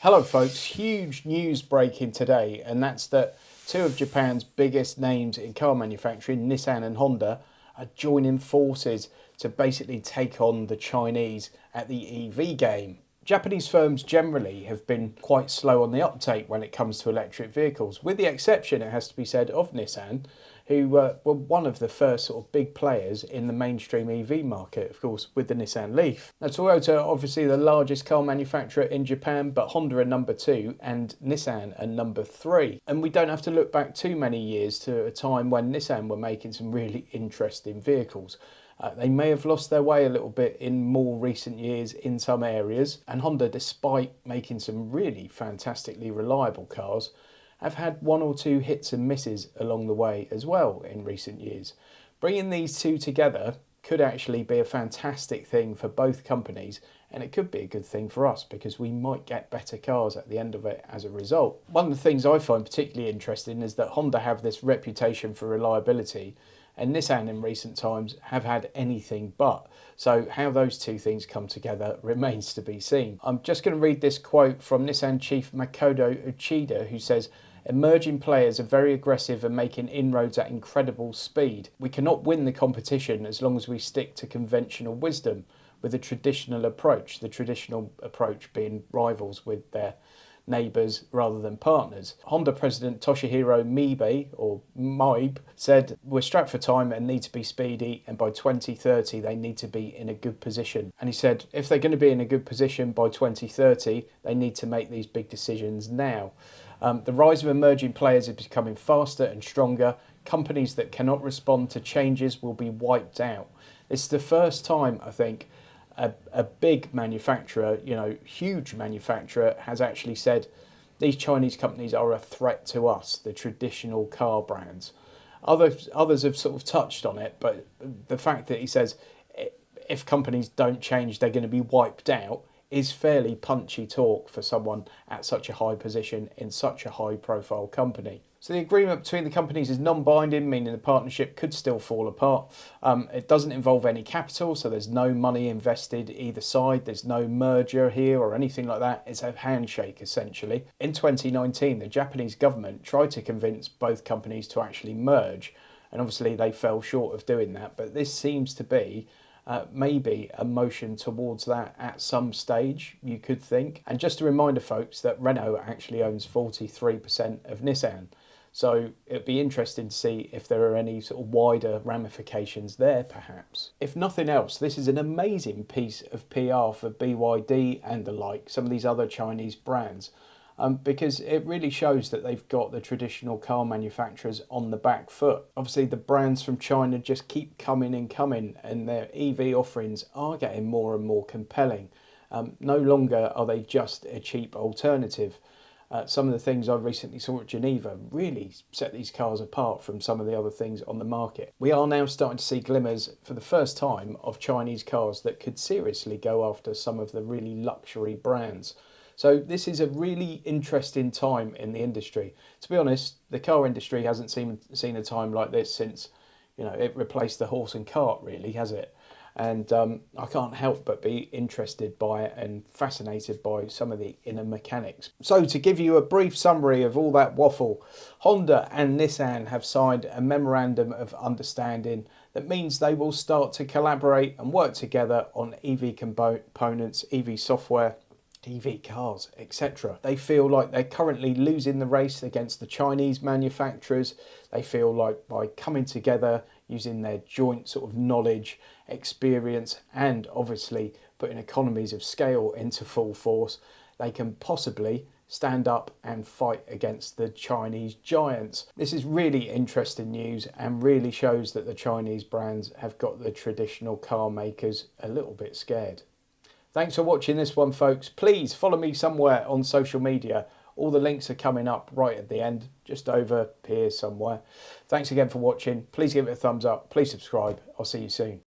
Hello folks, huge news breaking today, and that's that two of Japan's biggest names in car manufacturing, Nissan and Honda, are joining forces to basically take on the Chinese at the EV game. Japanese firms generally have been quite slow on the uptake when it comes to electric vehicles, with the exception, it has to be said, of Nissan, who were one of the first sort of big players in the mainstream EV market, of course, with the Nissan Leaf. Now, Toyota are obviously the largest car manufacturer in Japan, but Honda are number 2 and Nissan are number 3. And we don't have to look back too many years to a time when Nissan were making some really interesting vehicles. They may have lost their way a little bit in more recent years in some areas, and Honda, despite making some really fantastically reliable cars, have had one or two hits and misses along the way as well in recent years. Bringing these two together could actually be a fantastic thing for both companies, and it could be a good thing for us because we might get better cars at the end of it as a result. One of the things I find particularly interesting is that Honda have this reputation for reliability, and Nissan in recent times have had anything but. So how those two things come together remains to be seen. I'm just going to read this quote from Nissan chief Makoto Uchida, who says, "Emerging players are very aggressive and making inroads at incredible speed. We cannot win the competition as long as we stick to conventional wisdom with the traditional approach being rivals with their neighbours rather than partners." Honda President Toshihiro Mibe said, "We're strapped for time and need to be speedy, and by 2030 they need to be in a good position." And he said, if they're going to be in a good position by 2030, they need to make these big decisions now. The rise of emerging players is becoming faster and stronger. Companies that cannot respond to changes will be wiped out. This is the first time, I think, a big manufacturer, huge manufacturer, has actually said these Chinese companies are a threat to us, the traditional car brands. Others have sort of touched on it, but the fact that he says if companies don't change, they're going to be wiped out is fairly punchy talk for someone at such a high position in such a high profile company. So the agreement between the companies is non-binding, meaning the partnership could still fall apart. It doesn't involve any capital, so there's no money invested either side. There's no merger here or anything like that. It's a handshake, essentially. In 2019, the Japanese government tried to convince both companies to actually merge, and obviously they fell short of doing that. But this seems to be maybe a motion towards that at some stage, you could think. And just a reminder, folks, that Renault actually owns 43% of Nissan. So it'd be interesting to see if there are any sort of wider ramifications there, perhaps. If nothing else, this is an amazing piece of PR for BYD and the like, some of these other Chinese brands, because it really shows that they've got the traditional car manufacturers on the back foot. Obviously, the brands from China just keep coming and coming, and their EV offerings are getting more and more compelling. No longer are they just a cheap alternative. Some of the things I recently saw at Geneva really set these cars apart from some of the other things on the market. We are now starting to see glimmers for the first time of Chinese cars that could seriously go after some of the really luxury brands. So this is a really interesting time in the industry. To be honest, the car industry hasn't seen a time like this since, it replaced the horse and cart, really, has it? And I can't help but be interested by it and fascinated by some of the inner mechanics. So to give you a brief summary of all that waffle, Honda and Nissan have signed a memorandum of understanding that means they will start to collaborate and work together on EV components, EV software, EV cars, etc. They feel like they're currently losing the race against the Chinese manufacturers. They feel like by coming together, using their joint sort of knowledge, experience, and obviously putting economies of scale into full force, they can possibly stand up and fight against the Chinese giants. This is really interesting news and really shows that the Chinese brands have got the traditional car makers a little bit scared. Thanks for watching this one, folks. Please follow me somewhere on social media. All the links are coming up right at the end, just over here somewhere. Thanks again for watching. Please give it a thumbs up. Please subscribe. I'll see you soon.